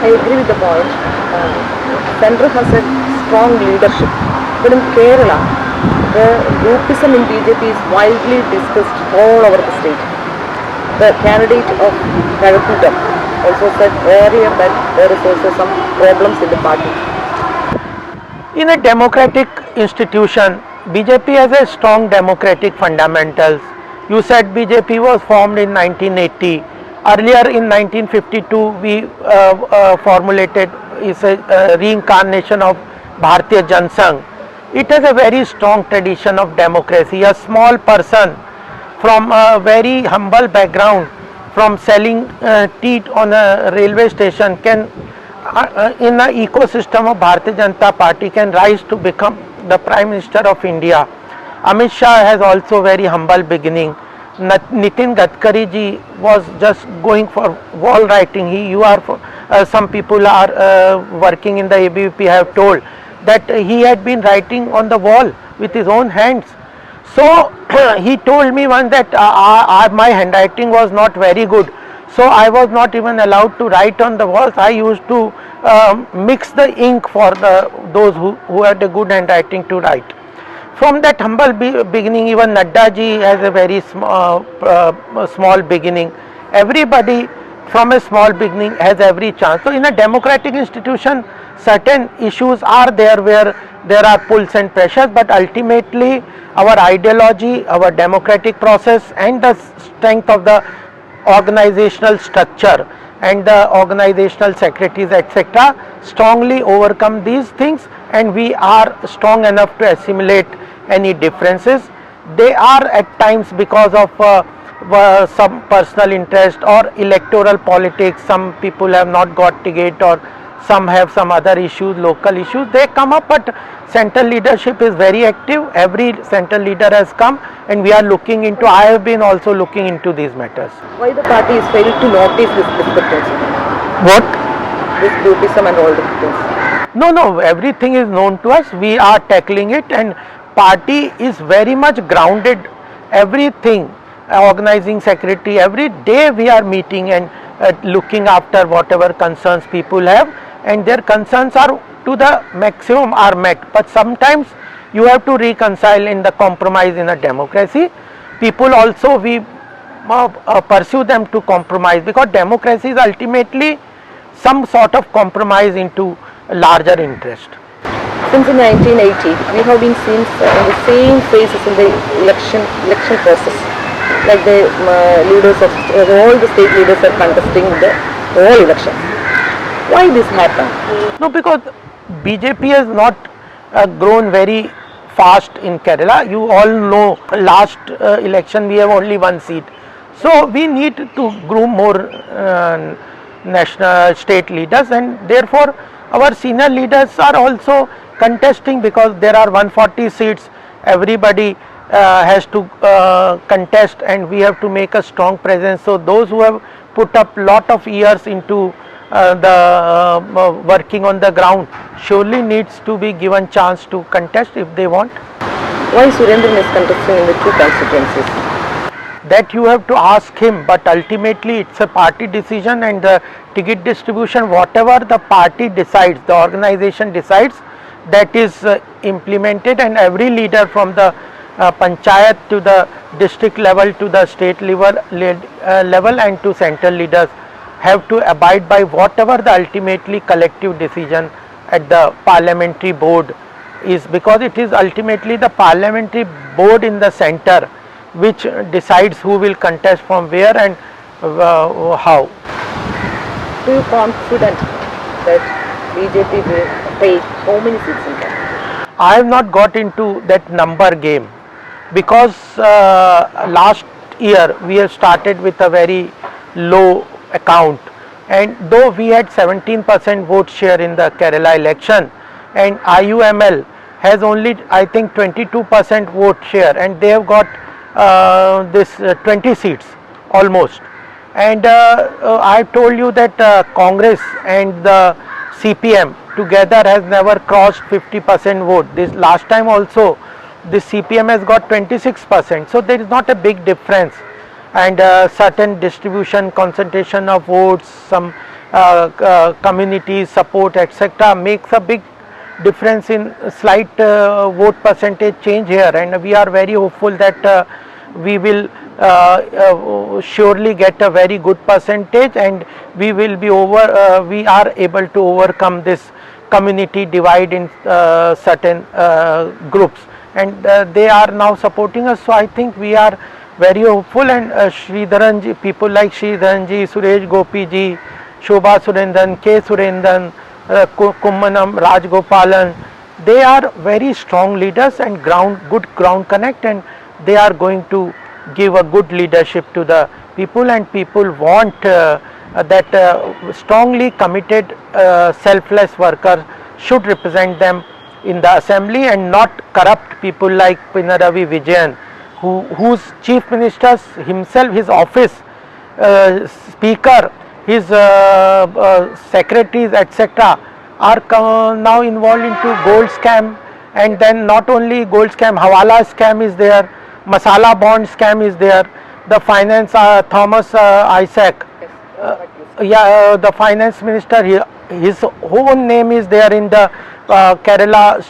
I agree with the point. Central has a strong leadership. But in Kerala, the groupism in BJP is widely discussed all over the state. The candidate of Kazakundam also said earlier that there is also some problems in the party. In a democratic institution, BJP has a strong democratic fundamentals. You said BJP was formed in 1980. Earlier in 1952, we formulated is a reincarnation of Bharatiya Jansangh. It has a very strong tradition of democracy. A small person from a very humble background, from selling tea on a railway station, can in the ecosystem of Bharatiya Janata Party can rise to become the Prime Minister of India. Amit Shah has also very humble beginning. Nitin Gadkari ji was just going for wall writing. Some people are working in the ABVP have told that he had been writing on the wall with his own hands. So he told me once that my handwriting was not very good. So I was not even allowed to write on the walls. I used to mix the ink for those who had a good handwriting to write. From that humble beginning, even Nadda ji has a very small beginning. Everybody from a small beginning has every chance. So in a democratic institution, certain issues are there where there are pulls and pressures, but ultimately our ideology, our democratic process and the strength of the organizational structure and the organizational secretaries etc. strongly overcome these things, and we are strong enough to assimilate any differences. They are at times because of some personal interest or electoral politics. Some people have not got ticket or some have some other issues, local issues, they come up, but central leadership is very active. Every central leader has come and we are looking into, I have been also looking into these matters. Why the party is failed to notice this discrepancy? What? This groupism and all the things. No, everything is known to us. We are tackling it, and party is very much grounded. Everything, organizing secretary, every day we are meeting and looking after whatever concerns people have, and their concerns are to the maximum are met. But sometimes you have to reconcile in the compromise in a democracy. People also we pursue them to compromise, because democracy is ultimately some sort of compromise into larger interest. Since in 1980, we have been seen in the same phases in the election process. Like the leaders of all the state leaders are contesting the all elections. Why this happened? No, because BJP has not grown very fast in Kerala. You all know last election we have only one seat. So we need to groom more national state leaders, and therefore our senior leaders are also contesting, because there are 140 seats. Everybody has to contest, and we have to make a strong presence. So those who have put up lot of years into the working on the ground surely needs to be given chance to contest if they want. Why Surendran is contesting in the two constituencies? That you have to ask him, but ultimately it's a party decision, and the ticket distribution, whatever the party decides, the organization decides, that is implemented, and every leader from the panchayat to the district level to the state level and to central leaders have to abide by whatever the ultimately collective decision at the parliamentary board is, because it is ultimately the parliamentary board in the center which decides who will contest from where and how. Are you confident that BJP will take how many seats in Kerala? I have not got into that number game, because last year we have started with a very low account, and though we had 17% vote share in the Kerala election, and IUML has only I think 22% vote share, and they have got this 20 seats almost. And I told you that Congress and the CPM together has never crossed 50% vote. This last time also the CPM has got 26%, so there is not a big difference, and certain distribution, concentration of votes, some community support, etc., makes a big difference in slight vote percentage change here, and we are very hopeful that we will surely get a very good percentage, and we will be we are able to overcome this community divide in certain groups, and they are now supporting us. So I think we are very hopeful, and Sridharanji, people like Sridharanji, Suresh Gopi ji, Shobha Surendran, K. Surendran, Kummanam, Rajgopalan, they are very strong leaders and good ground connect, and they are going to give a good leadership to the people, and people want that strongly committed selfless workers should represent them in the assembly, and not corrupt people like Pinaravi Vijayan, whose chief ministers himself, his office, speaker, his secretaries, etc., are now involved into gold scam, and then not only gold scam, Hawala scam is there, Masala bond scam is there, the finance Thomas Isaac, the finance minister, his own name is there in the Kerala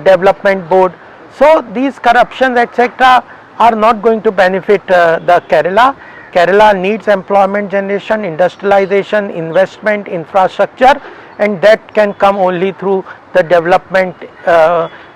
development board. So these corruptions, etc., are not going to benefit the Kerala. Kerala needs employment generation, industrialization, investment, infrastructure, and that can come only through the development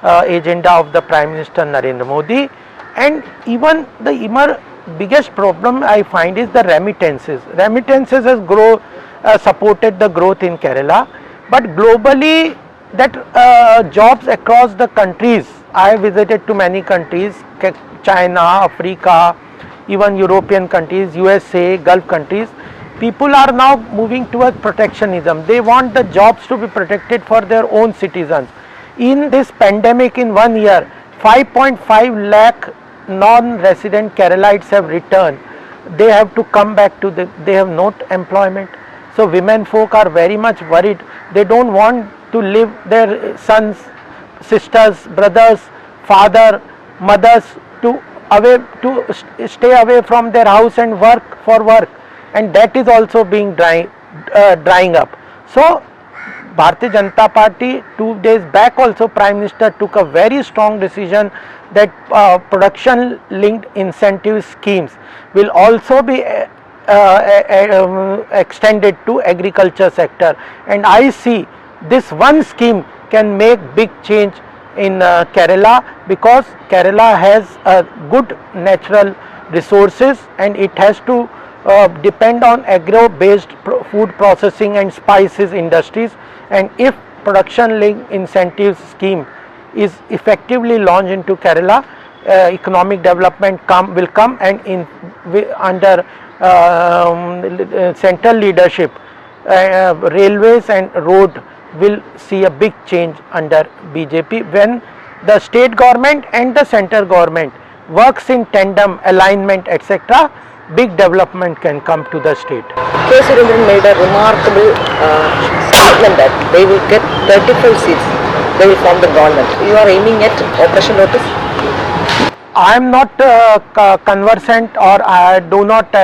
agenda of the Prime Minister Narendra Modi. And even the biggest problem I find is the remittances. Remittances has supported the growth in Kerala, but globally that jobs across the countries, I visited to many countries, China, Africa, even European countries, USA, Gulf countries, people are now moving towards protectionism. They want the jobs to be protected for their own citizens. In this pandemic, in 1 year, 5.5 lakh non-resident Keralites have returned. They have to come back to they have no employment. So women folk are very much worried. They don't want to live their sons, sisters, brothers, father, mothers to stay away from their house and work for work, and that is also being drying up. So Bharatiya Janata Party 2 days back also Prime Minister took a very strong decision that production linked incentive schemes will also be extended to agriculture sector, and I see this one scheme can make big change in Kerala, because Kerala has good natural resources and it has to depend on agro based food processing and spices industries, and if production linked incentives scheme is effectively launched into Kerala, economic development will come, and under central leadership, railways and road will see a big change under BJP when the state government and the central government works in tandem, alignment, etc. Big development can come to the state. K. Surendran made a remarkable statement that they will get 35 seats, they will form the government. You are aiming at Operation Lotus? I am not conversant, or I do not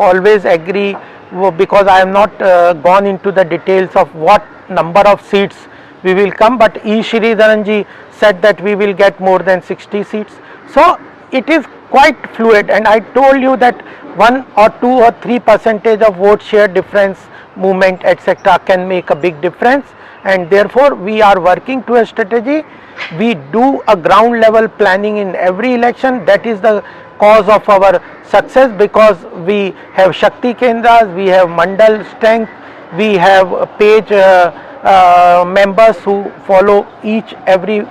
always agree, because I have not gone into the details of what number of seats we will come, but E. Sridharanji said that we will get more than 60 seats. So it is quite fluid, and I told you that 1 or 2 or 3% of vote share difference, movement, etc. can make a big difference, and therefore we are working to a strategy. We do a ground level planning in every election. That is the cause of our success, because we have Shakti Kendras, we have Mandal strength, we have page members who follow every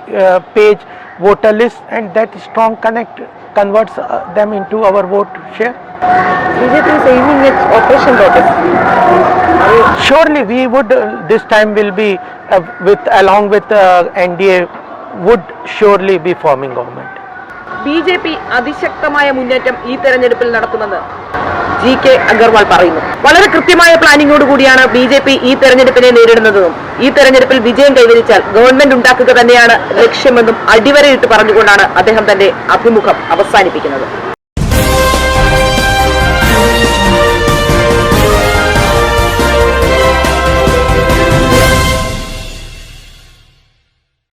page voter list, and that strong connect converts them into our vote share. BJP is aiming at Operation Lotus. Surely we would this time will be along with NDA would surely be forming government. BJP അതിശക്തമായ മുന്നേറ്റം ഈ തെരഞ്ഞെടുപ്പിൽ നടത്തുമെന്ന് GK Agarwal പറയുന്നു. വളരെ കൃത്യമായ പ്ലാനിങ്ങോടുകൂടിയാണ് BJP ഈ തെരഞ്ഞെടുപ്പിനെ നേരിടുന്നതെന്നും ഈ തെരഞ്ഞെടുപ്പിൽ വിജയം കൈവരിച്ചാൽ ഗവൺമെന്റ് ഉണ്ടാക്കുക തന്നെയാണ് ലക്ഷ്യമെന്നും അടിവരയിട്ട് പറഞ്ഞുകൊണ്ടാണ് അദ്ദേഹം തന്റെ അഭിമുഖം അവസാനിപ്പിക്കുന്നത്.